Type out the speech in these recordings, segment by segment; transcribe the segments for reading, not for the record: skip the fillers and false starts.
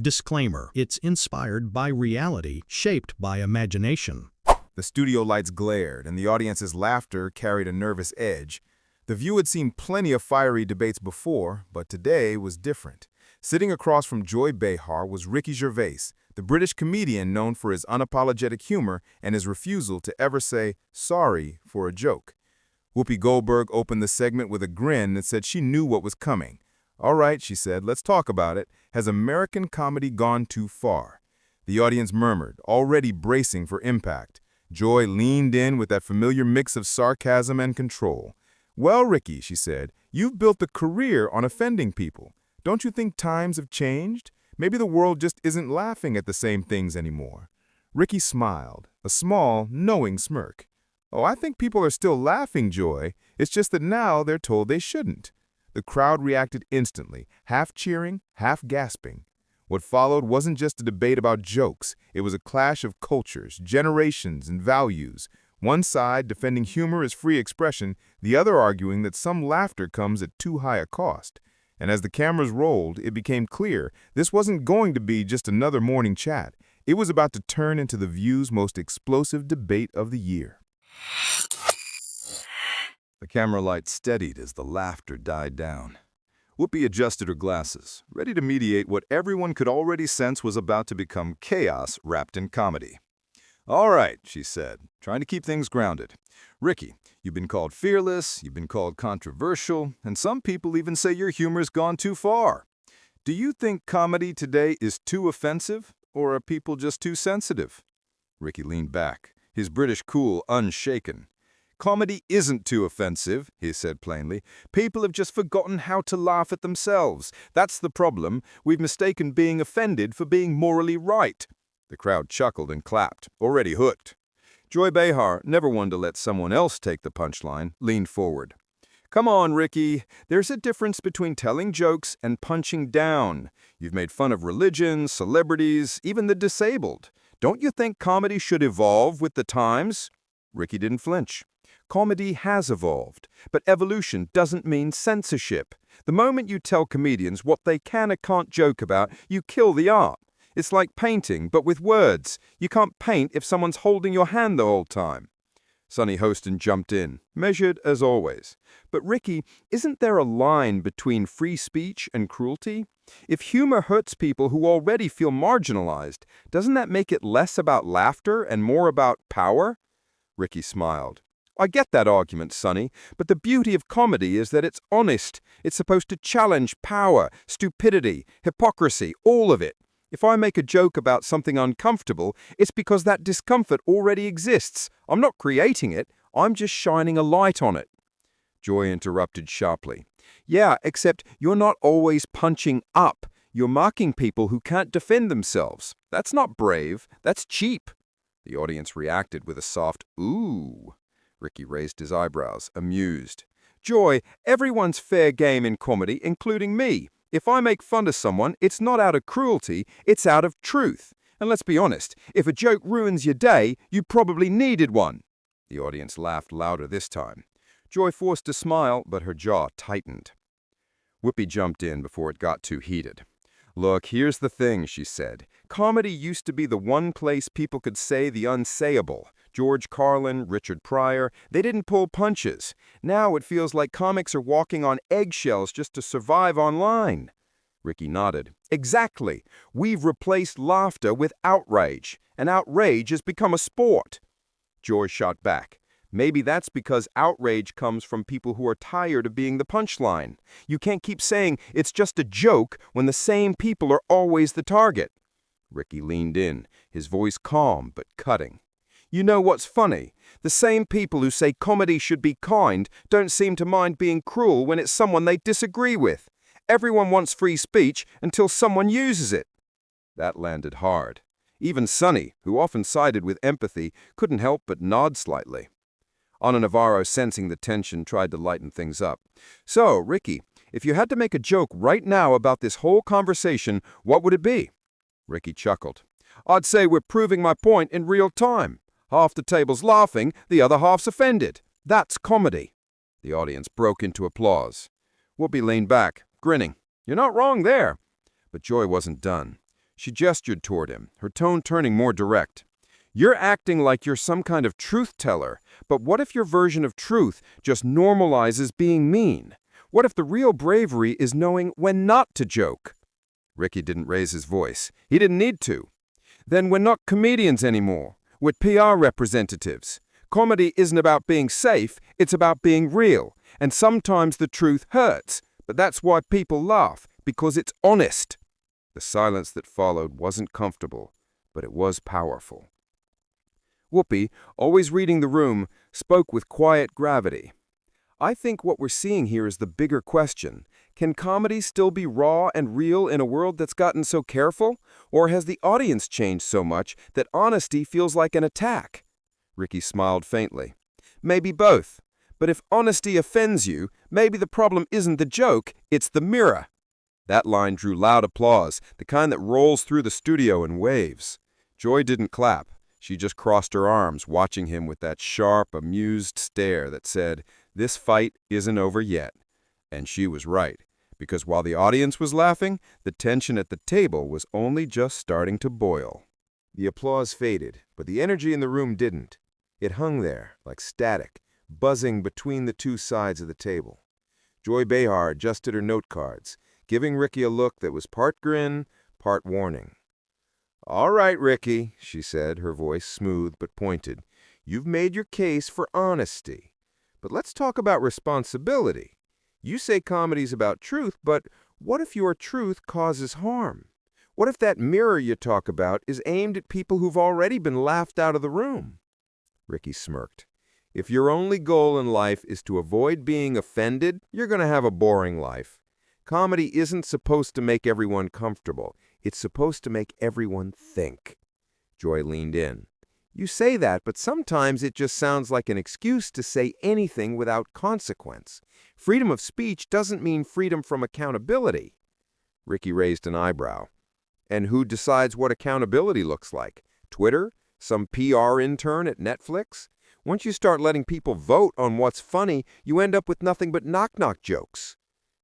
Disclaimer: it's inspired by reality, shaped by imagination. The studio lights glared, and the audience's laughter carried a nervous edge. The View had seen plenty of fiery debates before, but today was different. Sitting across from Joy Behar was Ricky Gervais, the British comedian known for his unapologetic humor and his refusal to ever say sorry for a joke. Whoopi Goldberg opened the segment with a grin and said she knew what was coming. "All right," she said, "let's talk about it. Has American comedy gone too far?" The audience murmured, already bracing for impact. Joy leaned in with that familiar mix of sarcasm and control. "Well, Ricky," she said, "you've built a career on offending people. Don't you think times have changed? Maybe the world just isn't laughing at the same things anymore." Ricky smiled, a small, knowing smirk. "Oh, I think people are still laughing, Joy. It's just that now they're told they shouldn't." The crowd reacted instantly, half cheering, half gasping. What followed wasn't just a debate about jokes. It was a clash of cultures, generations, and values. One side defending humor as free expression, the other arguing that some laughter comes at too high a cost. And as the cameras rolled, it became clear this wasn't going to be just another morning chat. It was about to turn into The View's most explosive debate of the year. The camera light steadied as the laughter died down. Whoopi adjusted her glasses, ready to mediate what everyone could already sense was about to become chaos wrapped in comedy. "All right," she said, trying to keep things grounded. "Ricky, you've been called fearless, you've been called controversial, and some people even say your humor's gone too far. Do you think comedy today is too offensive, or are people just too sensitive?" Ricky leaned back, his British cool unshaken. "Comedy isn't too offensive," he said plainly. "People have just forgotten how to laugh at themselves. That's the problem. We've mistaken being offended for being morally right." The crowd chuckled and clapped, already hooked. Joy Behar, never one to let someone else take the punchline, leaned forward. "Come on, Ricky. There's a difference between telling jokes and punching down. You've made fun of religion, celebrities, even the disabled. Don't you think comedy should evolve with the times?" Ricky didn't flinch. "Comedy has evolved, but evolution doesn't mean censorship. The moment you tell comedians what they can or can't joke about, you kill the art. It's like painting, but with words. You can't paint if someone's holding your hand the whole time." Sonny Hostin jumped in, measured as always. "But Ricky, isn't there a line between free speech and cruelty? If humor hurts people who already feel marginalized, doesn't that make it less about laughter and more about power?" Ricky smiled. "I get that argument, Sonny, but the beauty of comedy is that it's honest. It's supposed to challenge power, stupidity, hypocrisy, all of it. If I make a joke about something uncomfortable, it's because that discomfort already exists. I'm not creating it, I'm just shining a light on it." Joy interrupted sharply. "Yeah, except you're not always punching up. You're mocking people who can't defend themselves. That's not brave, that's cheap." The audience reacted with a soft "ooh." Ricky raised his eyebrows, amused. "Joy, everyone's fair game in comedy, including me. If I make fun of someone, it's not out of cruelty, it's out of truth. And let's be honest, if a joke ruins your day, you probably needed one." The audience laughed louder this time. Joy forced a smile, but her jaw tightened. Whoopi jumped in before it got too heated. "Look, here's the thing," she said. "Comedy used to be the one place people could say the unsayable. George Carlin, Richard Pryor, they didn't pull punches. Now it feels like comics are walking on eggshells just to survive online." Ricky nodded. "Exactly. We've replaced laughter with outrage, and outrage has become a sport." Joy shot back. "Maybe that's because outrage comes from people who are tired of being the punchline. You can't keep saying it's just a joke when the same people are always the target." Ricky leaned in, his voice calm but cutting. "You know what's funny? The same people who say comedy should be kind don't seem to mind being cruel when it's someone they disagree with. Everyone wants free speech until someone uses it." That landed hard. Even Sonny, who often sided with empathy, couldn't help but nod slightly. Ana Navarro, sensing the tension, tried to lighten things up. "So, Ricky, if you had to make a joke right now about this whole conversation, what would it be?" Ricky chuckled. "I'd say we're proving my point in real time. Half the table's laughing, the other half's offended. That's comedy." The audience broke into applause. Whoopi leaned back, grinning. "You're not wrong there." But Joy wasn't done. She gestured toward him, her tone turning more direct. "You're acting like you're some kind of truth teller, but what if your version of truth just normalizes being mean? What if the real bravery is knowing when not to joke?" Ricky didn't raise his voice. He didn't need to. "Then we're not comedians anymore. We're PR representatives. Comedy isn't about being safe, it's about being real. And sometimes the truth hurts, but that's why people laugh, because it's honest." The silence that followed wasn't comfortable, but it was powerful. Whoopi, always reading the room, spoke with quiet gravity. "I think what we're seeing here is the bigger question. Can comedy still be raw and real in a world that's gotten so careful? Or has the audience changed so much that honesty feels like an attack?" Ricky smiled faintly. "Maybe both. But if honesty offends you, maybe the problem isn't the joke, it's the mirror." That line drew loud applause, the kind that rolls through the studio in waves. Joy didn't clap. She just crossed her arms, watching him with that sharp, amused stare that said, "This fight isn't over yet." And she was right, because while the audience was laughing, the tension at the table was only just starting to boil. The applause faded, but the energy in the room didn't. It hung there, like static, buzzing between the two sides of the table. Joy Behar adjusted her note cards, giving Ricky a look that was part grin, part warning. "All right, Ricky," she said, her voice smooth but pointed. "You've made your case for honesty. But let's talk about responsibility. You say comedy's about truth, but what if your truth causes harm? What if that mirror you talk about is aimed at people who've already been laughed out of the room?" Ricky smirked. "If your only goal in life is to avoid being offended, you're going to have a boring life. Comedy isn't supposed to make everyone comfortable. It's supposed to make everyone think." Joy leaned in. "You say that, but sometimes it just sounds like an excuse to say anything without consequence. Freedom of speech doesn't mean freedom from accountability." Ricky raised an eyebrow. "And who decides what accountability looks like? Twitter? Some PR intern at Netflix? Once you start letting people vote on what's funny, you end up with nothing but knock-knock jokes."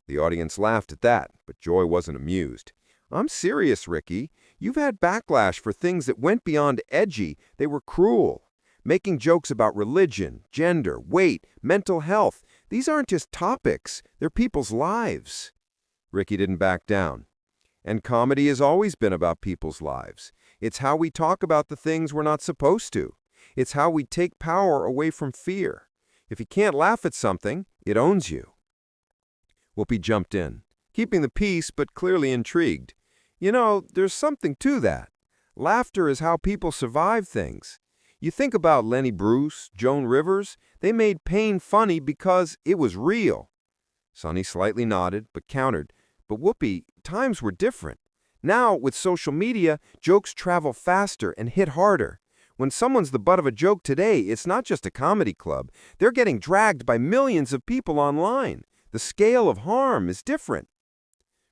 The audience laughed at that, but Joy wasn't amused. "I'm serious, Ricky. You've had backlash for things that went beyond edgy. They were cruel. Making jokes about religion, gender, weight, mental health. These aren't just topics. They're people's lives." Ricky didn't back down. "And comedy has always been about people's lives. It's how we talk about the things we're not supposed to. It's how we take power away from fear. If you can't laugh at something, it owns you." Whoopi jumped in, keeping the peace but clearly intrigued. "You know, there's something to that. Laughter is how people survive things. You think about Lenny Bruce, Joan Rivers, they made pain funny because it was real." Sonny slightly nodded, but countered. "But Whoopi, times were different. Now, with social media, jokes travel faster and hit harder. When someone's the butt of a joke today, it's not just a comedy club. They're getting dragged by millions of people online. The scale of harm is different."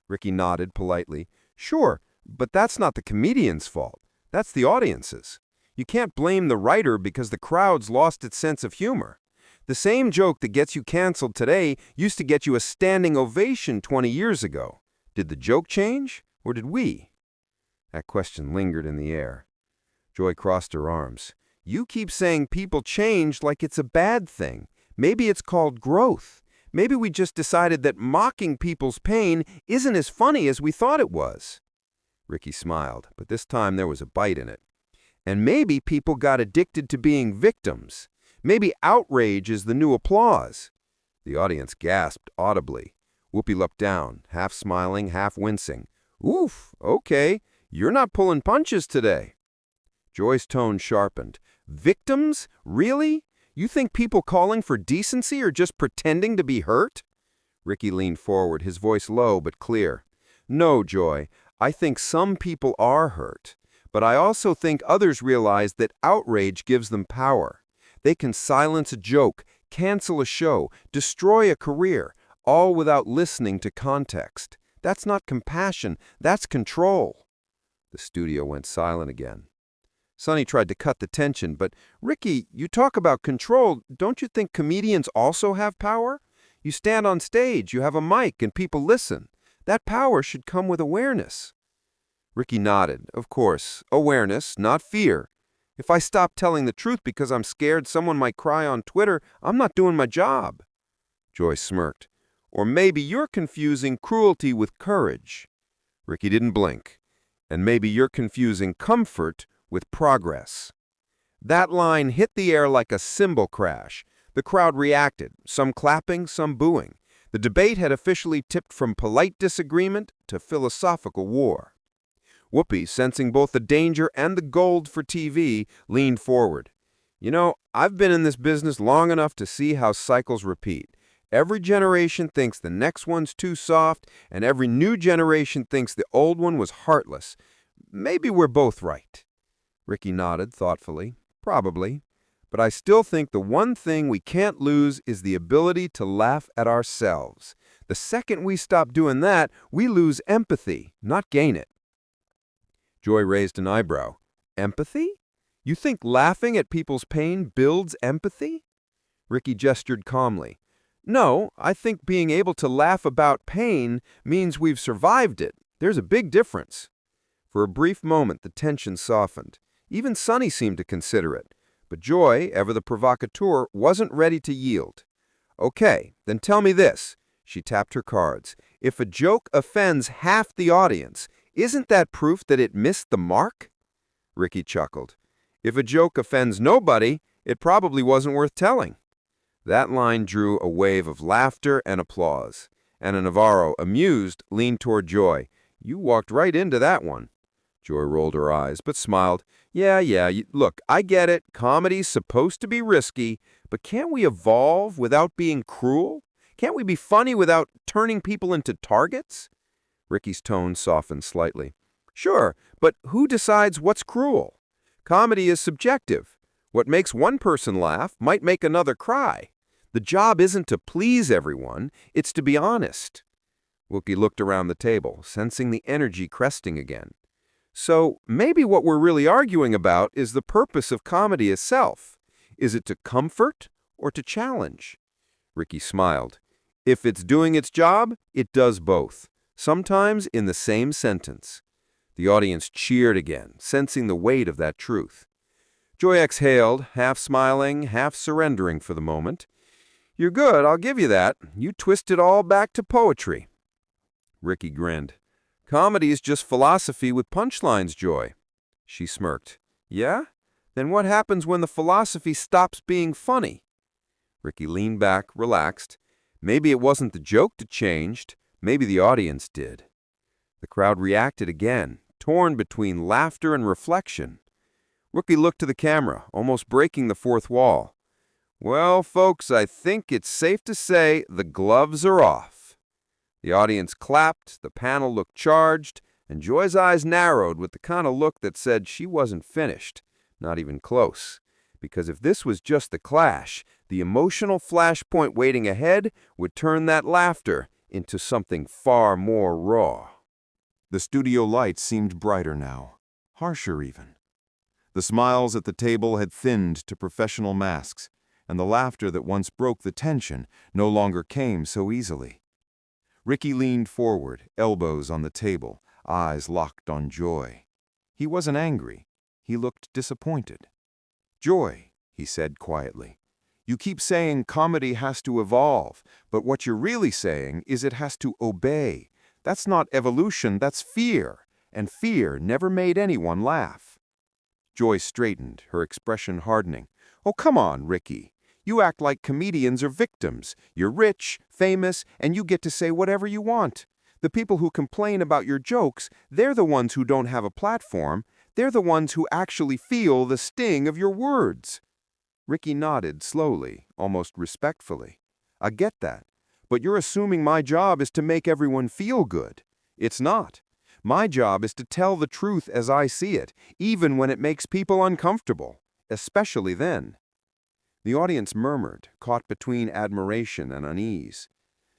Ricky nodded politely. "Sure, but that's not the comedian's fault. That's the audience's. You can't blame the writer because the crowd's lost its sense of humor. The same joke that gets you canceled today used to get you a standing ovation 20 years ago. Did the joke change, or did we?" That question lingered in the air. Joy crossed her arms. "You keep saying people changed like it's a bad thing. Maybe it's called growth. Maybe we just decided that mocking people's pain isn't as funny as we thought it was." Ricky smiled, but this time there was a bite in it. "And maybe people got addicted to being victims. Maybe outrage is the new applause." The audience gasped audibly. Whoopi looked down, half smiling, half wincing. "Oof, okay, you're not pulling punches today." Joy's tone sharpened. "Victims? Really? You think people calling for decency are just pretending to be hurt?" Ricky leaned forward, his voice low but clear. "No, Joy, I think some people are hurt. But I also think others realize that outrage gives them power. They can silence a joke, cancel a show, destroy a career, all without listening to context. That's not compassion, that's control." The studio went silent again. Sonny tried to cut the tension, but, "Ricky, you talk about control. Don't you think comedians also have power? You stand on stage, you have a mic, and people listen. That power should come with awareness." Ricky nodded. Of course. Awareness, not fear. If I stop telling the truth because I'm scared someone might cry on Twitter, I'm not doing my job. Joy smirked. Or maybe you're confusing cruelty with courage. Ricky didn't blink. And maybe you're confusing comfort with progress. That line hit the air like a cymbal crash. The crowd reacted, some clapping, some booing. The debate had officially tipped from polite disagreement to philosophical war. Whoopi, sensing both the danger and the gold for TV, leaned forward. You know, I've been in this business long enough to see how cycles repeat. Every generation thinks the next one's too soft, and every new generation thinks the old one was heartless. Maybe we're both right. Ricky nodded thoughtfully. Probably. But I still think the one thing we can't lose is the ability to laugh at ourselves. The second we stop doing that, we lose empathy, not gain it. Joy raised an eyebrow. Empathy? You think laughing at people's pain builds empathy? Ricky gestured calmly. No, I think being able to laugh about pain means we've survived it. There's a big difference. For a brief moment, the tension softened. Even Sonny seemed to consider it. But Joy, ever the provocateur, wasn't ready to yield. Okay, then tell me this. She tapped her cards. If a joke offends half the audience, isn't that proof that it missed the mark? Ricky chuckled. If a joke offends nobody, it probably wasn't worth telling. That line drew a wave of laughter and applause. Anna Navarro, amused, leaned toward Joy. You walked right into that one. Joy rolled her eyes, but smiled. Yeah, look, I get it. Comedy's supposed to be risky, but can't we evolve without being cruel? Can't we be funny without turning people into targets? Ricky's tone softened slightly. Sure, but who decides what's cruel? Comedy is subjective. What makes one person laugh might make another cry. The job isn't to please everyone, it's to be honest. Wookie looked around the table, sensing the energy cresting again. So maybe what we're really arguing about is the purpose of comedy itself. Is it to comfort or to challenge? Ricky smiled. If it's doing its job, it does both, sometimes in the same sentence. The audience cheered again, sensing the weight of that truth. Joy exhaled, half smiling, half surrendering for the moment. You're good, I'll give you that. You twist it all back to poetry. Ricky grinned. Comedy is just philosophy with punchlines, Joy. She smirked. Yeah? Then what happens when the philosophy stops being funny? Ricky leaned back, relaxed. Maybe it wasn't the joke that changed. Maybe the audience did. The crowd reacted again, torn between laughter and reflection. Rookie looked to the camera, almost breaking the fourth wall. Well, folks, I think it's safe to say the gloves are off. The audience clapped, the panel looked charged, and Joy's eyes narrowed with the kind of look that said she wasn't finished, not even close. Because if this was just the clash, the emotional flashpoint waiting ahead would turn that laughter into something far more raw. The studio lights seemed brighter now, harsher even. The smiles at the table had thinned to professional masks, and the laughter that once broke the tension no longer came so easily. Ricky leaned forward, elbows on the table, eyes locked on Joy. He wasn't angry. He looked disappointed. Joy, he said quietly, you keep saying comedy has to evolve, but what you're really saying is it has to obey. That's not evolution, that's fear, and fear never made anyone laugh. Joy straightened, her expression hardening. Oh, come on, Ricky. You act like comedians are victims. You're rich, famous, and you get to say whatever you want. The people who complain about your jokes, they're the ones who don't have a platform. They're the ones who actually feel the sting of your words. Ricky nodded slowly, almost respectfully. I get that, but you're assuming my job is to make everyone feel good. It's not. My job is to tell the truth as I see it, even when it makes people uncomfortable, especially then. The audience murmured, caught between admiration and unease.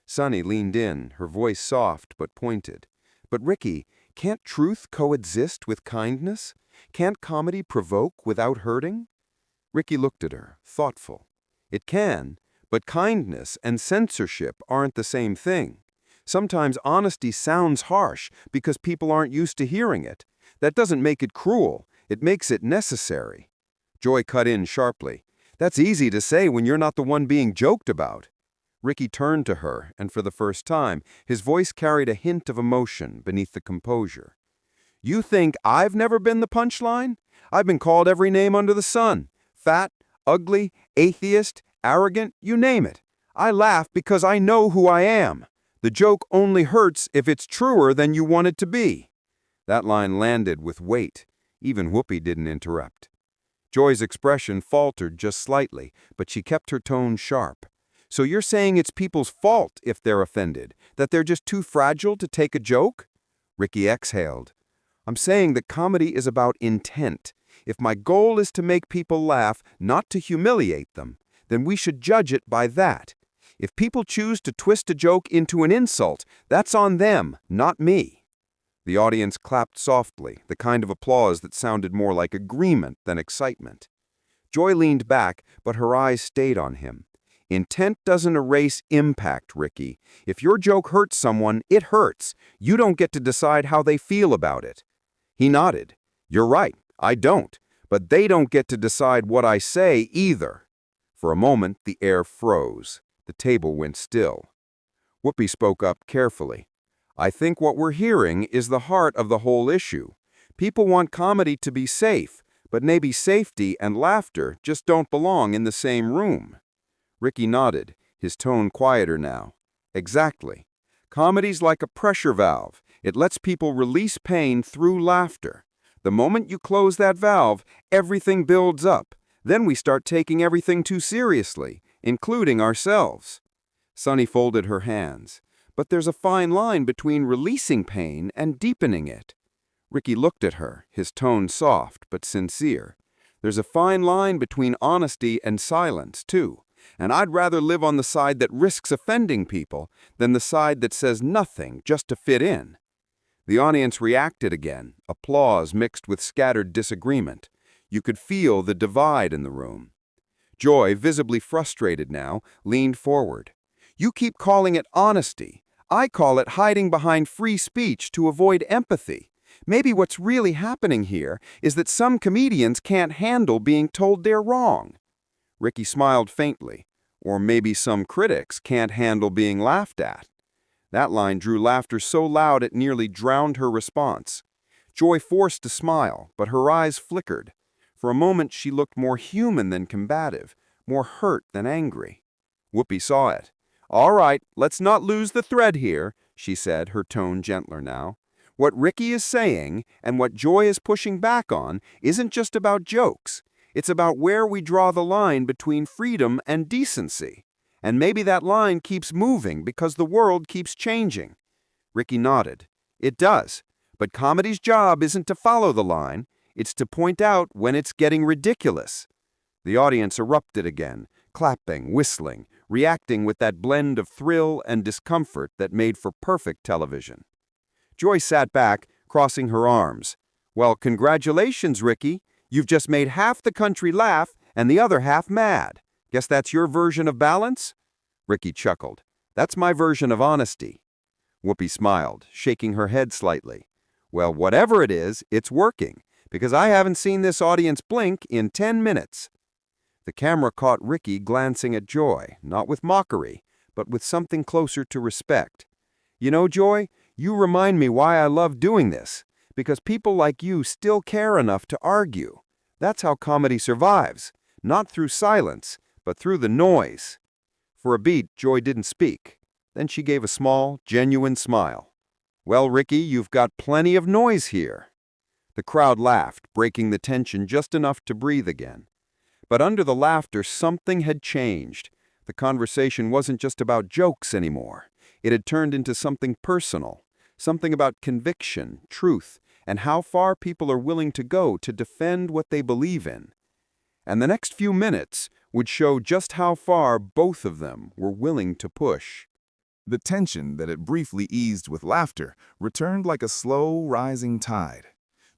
Sonny leaned in, her voice soft but pointed. But Ricky, can't truth coexist with kindness? Can't comedy provoke without hurting? Ricky looked at her, thoughtful. It can, but kindness and censorship aren't the same thing. Sometimes honesty sounds harsh because people aren't used to hearing it. That doesn't make it cruel. It makes it necessary. Joy cut in sharply. That's easy to say when you're not the one being joked about. Ricky turned to her, and for the first time, his voice carried a hint of emotion beneath the composure. You think I've never been the punchline? I've been called every name under the sun. Fat, ugly, atheist, arrogant, you name it. I laugh because I know who I am. The joke only hurts if it's truer than you want it to be. That line landed with weight. Even Whoopi didn't interrupt. Joy's expression faltered just slightly, but she kept her tone sharp. So you're saying it's people's fault if they're offended, that they're just too fragile to take a joke? Ricky exhaled. I'm saying that comedy is about intent. If my goal is to make people laugh, not to humiliate them, then we should judge it by that. If people choose to twist a joke into an insult, that's on them, not me. The audience clapped softly, the kind of applause that sounded more like agreement than excitement. Joy leaned back, but her eyes stayed on him. Intent doesn't erase impact, Ricky. If your joke hurts someone, it hurts. You don't get to decide how they feel about it. He nodded. You're right, I don't. But they don't get to decide what I say either. For a moment, the air froze. The table went still. Whoopi spoke up carefully. I think what we're hearing is the heart of the whole issue. People want comedy to be safe, but maybe safety and laughter just don't belong in the same room. Ricky nodded, his tone quieter now. Exactly. Comedy's like a pressure valve. It lets people release pain through laughter. The moment you close that valve, everything builds up. Then we start taking everything too seriously, including ourselves. Sunny folded her hands. But there's a fine line between releasing pain and deepening it. Ricky looked at her, his tone soft but sincere. There's a fine line between honesty and silence, too. And I'd rather live on the side that risks offending people than the side that says nothing just to fit in. The audience reacted again, applause mixed with scattered disagreement. You could feel the divide in the room. Joy, visibly frustrated now, leaned forward. You keep calling it honesty. I call it hiding behind free speech to avoid empathy. Maybe what's really happening here is that some comedians can't handle being told they're wrong. Ricky smiled faintly. Or maybe some critics can't handle being laughed at. That line drew laughter so loud it nearly drowned her response. Joy forced a smile, but her eyes flickered. For a moment she looked more human than combative, more hurt than angry. Whoopi saw it. All right, let's not lose the thread here, she said, her tone gentler now. What Ricky is saying, and what Joy is pushing back on, isn't just about jokes. It's about where we draw the line between freedom and decency. And maybe that line keeps moving because the world keeps changing. Ricky nodded. It does. But comedy's job isn't to follow the line. It's to point out when it's getting ridiculous. The audience erupted again, clapping, whistling, reacting with that blend of thrill and discomfort that made for perfect television. Joy sat back, crossing her arms. Well, congratulations, Ricky. You've just made half the country laugh and the other half mad. Guess that's your version of balance? Ricky chuckled. That's my version of honesty. Whoopi smiled, shaking her head slightly. Well, whatever it is, it's working, because I haven't seen this audience blink in 10 minutes. The camera caught Ricky glancing at Joy, not with mockery, but with something closer to respect. You know, Joy, you remind me why I love doing this, because people like you still care enough to argue. That's how comedy survives, not through silence, but through the noise. For a beat, Joy didn't speak. Then she gave a small, genuine smile. Well, Ricky, you've got plenty of noise here. The crowd laughed, breaking the tension just enough to breathe again. But under the laughter, something had changed. The conversation wasn't just about jokes anymore. It had turned into something personal, something about conviction, truth, and how far people are willing to go to defend what they believe in. And the next few minutes would show just how far both of them were willing to push. The tension that had briefly eased with laughter returned like a slow, rising tide.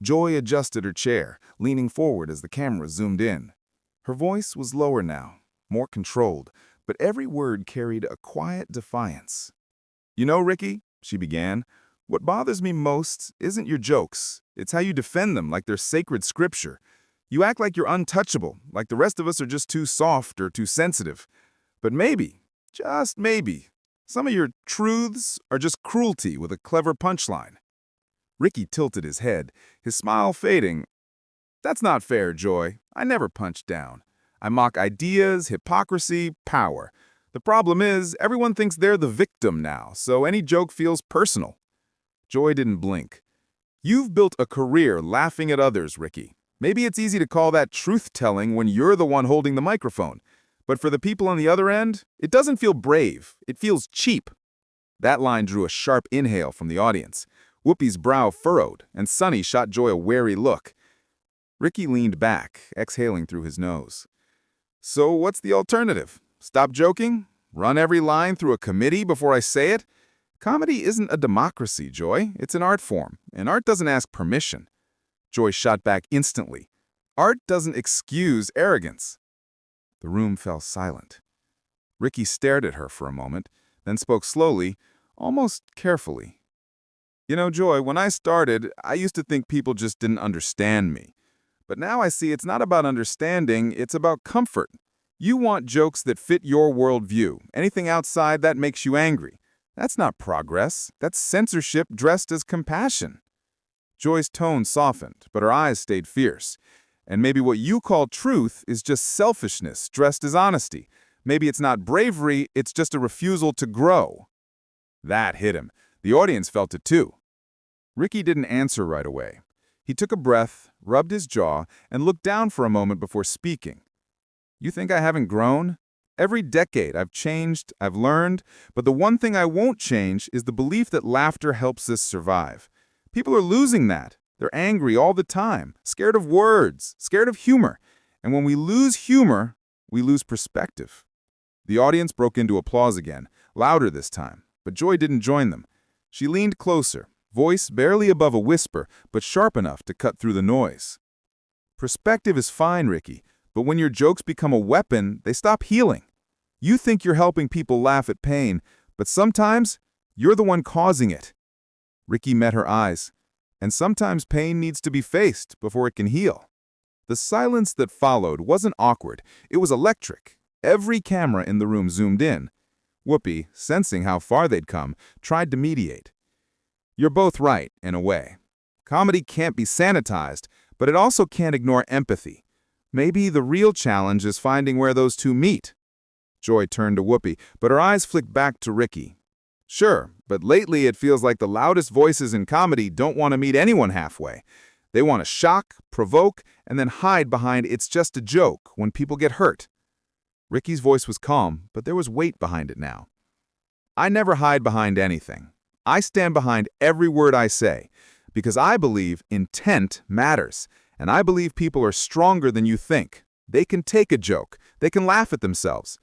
Joy adjusted her chair, leaning forward as the camera zoomed in. Her voice was lower now, more controlled, but every word carried a quiet defiance. "You know, Ricky," she began, "what bothers me most isn't your jokes. It's how you defend them like they're sacred scripture. You act like you're untouchable, like the rest of us are just too soft or too sensitive. But maybe, just maybe, some of your truths are just cruelty with a clever punchline." Ricky tilted his head, his smile fading. "That's not fair, Joy. I never punch down. I mock ideas, hypocrisy, power. The problem is, everyone thinks they're the victim now, so any joke feels personal." Joy didn't blink. "You've built a career laughing at others, Ricky. Maybe it's easy to call that truth-telling when you're the one holding the microphone. But for the people on the other end, it doesn't feel brave. It feels cheap." That line drew a sharp inhale from the audience. Whoopi's brow furrowed, and Sonny shot Joy a wary look. Ricky leaned back, exhaling through his nose. "So what's the alternative? Stop joking? Run every line through a committee before I say it? Comedy isn't a democracy, Joy. It's an art form, and art doesn't ask permission." Joy shot back instantly. "Art doesn't excuse arrogance." The room fell silent. Ricky stared at her for a moment, then spoke slowly, almost carefully. "You know, Joy, when I started, I used to think people just didn't understand me. But now I see it's not about understanding, it's about comfort. You want jokes that fit your worldview. Anything outside that makes you angry. That's not progress. That's censorship dressed as compassion." Joy's tone softened, but her eyes stayed fierce. "And maybe what you call truth is just selfishness dressed as honesty. Maybe it's not bravery, it's just a refusal to grow." That hit him. The audience felt it too. Ricky didn't answer right away. He took a breath, rubbed his jaw, and looked down for a moment before speaking. "You think I haven't grown? Every decade I've changed, I've learned, but the one thing I won't change is the belief that laughter helps us survive. People are losing that. They're angry all the time, scared of words, scared of humor. And when we lose humor, we lose perspective." The audience broke into applause again, louder this time, but Joy didn't join them. She leaned closer, voice barely above a whisper, but sharp enough to cut through the noise. "Perspective is fine, Ricky, but when your jokes become a weapon, they stop healing. You think you're helping people laugh at pain, but sometimes you're the one causing it." Ricky met her eyes. "And sometimes pain needs to be faced before it can heal." The silence that followed wasn't awkward, it was electric. Every camera in the room zoomed in. Whoopi, sensing how far they'd come, tried to mediate. "You're both right, in a way. Comedy can't be sanitized, but it also can't ignore empathy. Maybe the real challenge is finding where those two meet." Joy turned to Whoopi, but her eyes flicked back to Ricky. "Sure, but lately it feels like the loudest voices in comedy don't want to meet anyone halfway. They want to shock, provoke, and then hide behind 'it's just a joke' when people get hurt." Ricky's voice was calm, but there was weight behind it now. "I never hide behind anything. I stand behind every word I say, because I believe intent matters, and I believe people are stronger than you think. They can take a joke. They can laugh at themselves.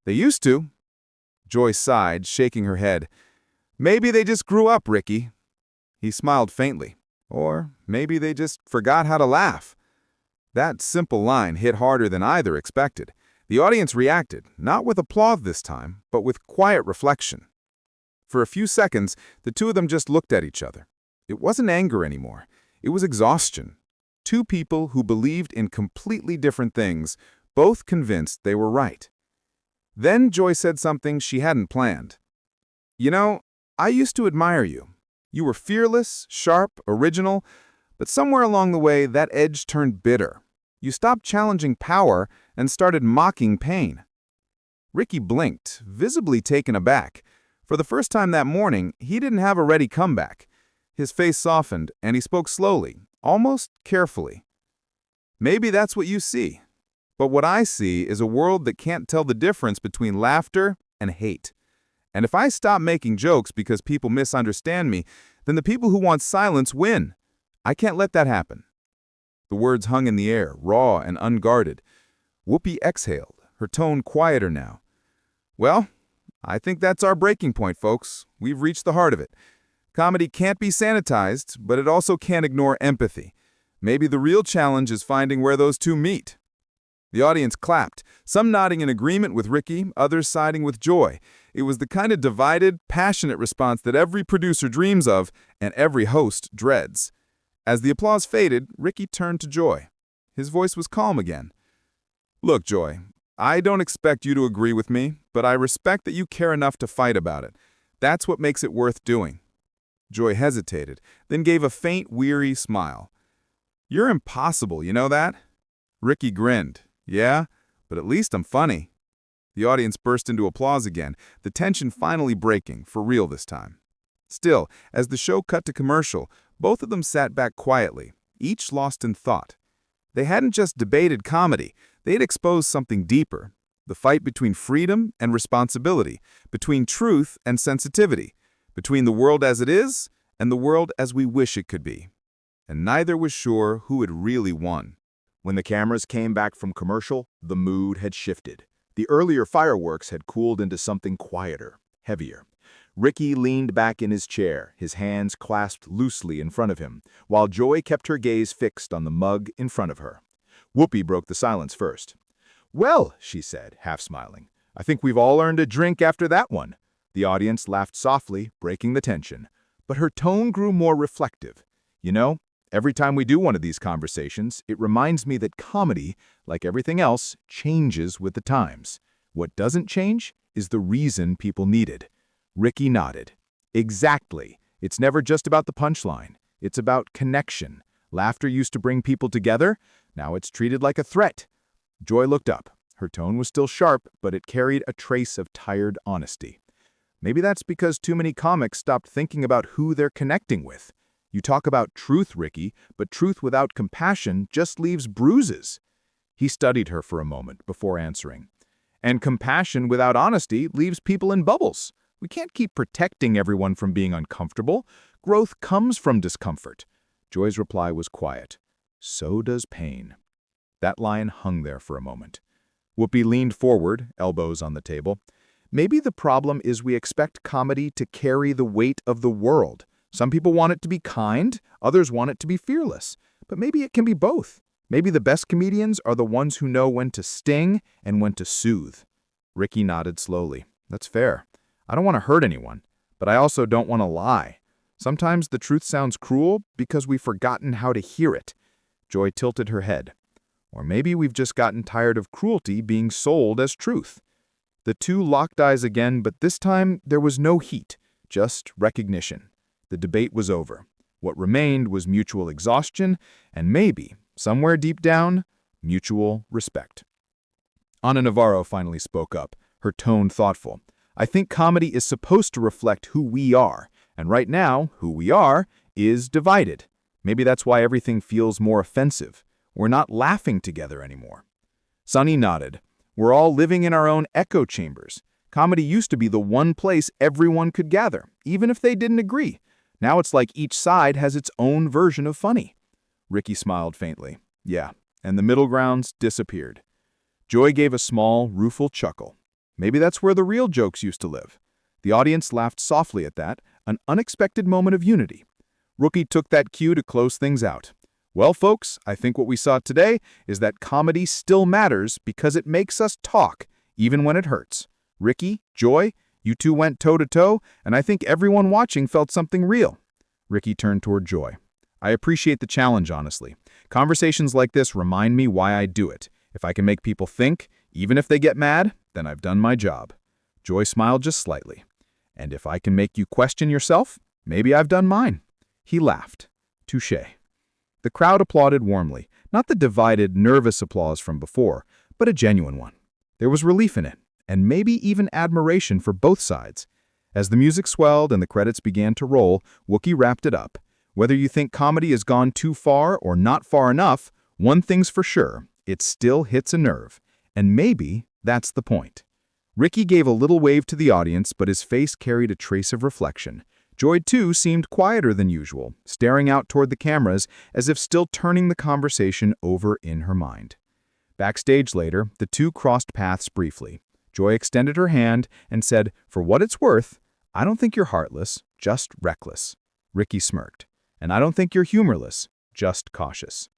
They used to." Joy sighed, shaking her head. "Maybe they just grew up, Ricky." He smiled faintly. "Or maybe they just forgot how to laugh." That simple line hit harder than either expected. The audience reacted, not with applause this time, but with quiet reflection. For a few seconds, the two of them just looked at each other. It wasn't anger anymore. It was exhaustion. Two people who believed in completely different things, both convinced they were right. Then Joy said something she hadn't planned. "You know, I used to admire you. You were fearless, sharp, original, but somewhere along the way that edge turned bitter. You stopped challenging power and started mocking pain." Ricky blinked, visibly taken aback. For the first time that morning, he didn't have a ready comeback. His face softened, and he spoke slowly, almost carefully. "Maybe that's what you see. But what I see is a world that can't tell the difference between laughter and hate. And if I stop making jokes because people misunderstand me, then the people who want silence win. I can't let that happen." The words hung in the air, raw and unguarded. Whoopi exhaled, her tone quieter now. "Well, I think that's our breaking point, folks. We've reached the heart of it. Comedy can't be sanitized, but it also can't ignore empathy. Maybe the real challenge is finding where those two meet." The audience clapped, some nodding in agreement with Ricky, others siding with Joy. It was the kind of divided, passionate response that every producer dreams of and every host dreads. As the applause faded, Ricky turned to Joy. His voice was calm again. "Look, Joy, I don't expect you to agree with me, but I respect that you care enough to fight about it. That's what makes it worth doing." Joy hesitated, then gave a faint, weary smile. "You're impossible, you know that?" Ricky grinned. "Yeah, but at least I'm funny." The audience burst into applause again, the tension finally breaking, for real this time. Still, as the show cut to commercial, both of them sat back quietly, each lost in thought. They hadn't just debated comedy, they had exposed something deeper, the fight between freedom and responsibility, between truth and sensitivity, between the world as it is and the world as we wish it could be. And neither was sure who had really won. When the cameras came back from commercial, the mood had shifted. The earlier fireworks had cooled into something quieter, heavier. Ricky leaned back in his chair, his hands clasped loosely in front of him, while Joy kept her gaze fixed on the mug in front of her. Whoopi broke the silence first. "Well," she said, half smiling, "I think we've all earned a drink after that one." The audience laughed softly, breaking the tension. But her tone grew more reflective. "You know, every time we do one of these conversations, it reminds me that comedy, like everything else, changes with the times. What doesn't change is the reason people need it." Ricky nodded. "Exactly. It's never just about the punchline. It's about connection. Laughter used to bring people together. Now it's treated like a threat." Joy looked up. Her tone was still sharp, but it carried a trace of tired honesty. "Maybe that's because too many comics stopped thinking about who they're connecting with. You talk about truth, Ricky, but truth without compassion just leaves bruises." He studied her for a moment before answering. "And compassion without honesty leaves people in bubbles. We can't keep protecting everyone from being uncomfortable. Growth comes from discomfort." Joy's reply was quiet. "So does pain." That line hung there for a moment. Whoopi leaned forward, elbows on the table. "Maybe the problem is we expect comedy to carry the weight of the world. Some people want it to be kind, others want it to be fearless. But maybe it can be both. Maybe the best comedians are the ones who know when to sting and when to soothe." Ricky nodded slowly. "That's fair. I don't want to hurt anyone, but I also don't want to lie. Sometimes the truth sounds cruel because we've forgotten how to hear it." Joy tilted her head. "Or maybe we've just gotten tired of cruelty being sold as truth." The two locked eyes again, but this time there was no heat, just recognition. The debate was over. What remained was mutual exhaustion and maybe, somewhere deep down, mutual respect. Ana Navarro finally spoke up, her tone thoughtful. "I think comedy is supposed to reflect who we are, and right now, who we are is divided. Maybe that's why everything feels more offensive. We're not laughing together anymore." Sunny nodded. "We're all living in our own echo chambers. Comedy used to be the one place everyone could gather, even if they didn't agree. Now it's like each side has its own version of funny." Ricky smiled faintly. "Yeah, and the middle grounds disappeared." Joy gave a small, rueful chuckle. "Maybe that's where the real jokes used to live." The audience laughed softly at that, an unexpected moment of unity. Rookie took that cue to close things out. "Well, folks, I think what we saw today is that comedy still matters because it makes us talk, even when it hurts. Ricky, Joy, you two went toe-to-toe, and I think everyone watching felt something real." Ricky turned toward Joy. "I appreciate the challenge, honestly. Conversations like this remind me why I do it. If I can make people think, even if they get mad, then I've done my job." Joy smiled just slightly. "And if I can make you question yourself, maybe I've done mine." He laughed. "Touché." The crowd applauded warmly, not the divided, nervous applause from before, but a genuine one. There was relief in it, and maybe even admiration for both sides. As the music swelled and the credits began to roll, Wookie wrapped it up. Whether you think comedy has gone too far or not far enough, one thing's for sure, it still hits a nerve. And maybe that's the point. Ricky gave a little wave to the audience, but his face carried a trace of reflection. Joy, too, seemed quieter than usual, staring out toward the cameras as if still turning the conversation over in her mind. Backstage later, the two crossed paths briefly. Joy extended her hand and said, "For what it's worth, I don't think you're heartless, just reckless." Ricky smirked. "And I don't think you're humorless, just cautious."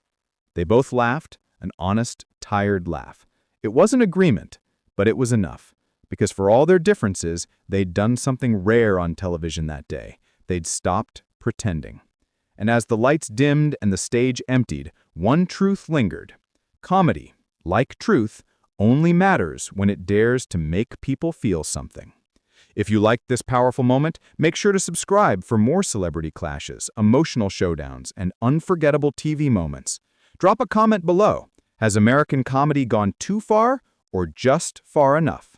They both laughed, an honest, tired laugh. It wasn't agreement, but it was enough. Because for all their differences, they'd done something rare on television that day. They'd stopped pretending. And as the lights dimmed and the stage emptied, one truth lingered. Comedy, like truth, only matters when it dares to make people feel something. If you liked this powerful moment, make sure to subscribe for more celebrity clashes, emotional showdowns, and unforgettable TV moments. Drop a comment below. Has American comedy gone too far or just far enough?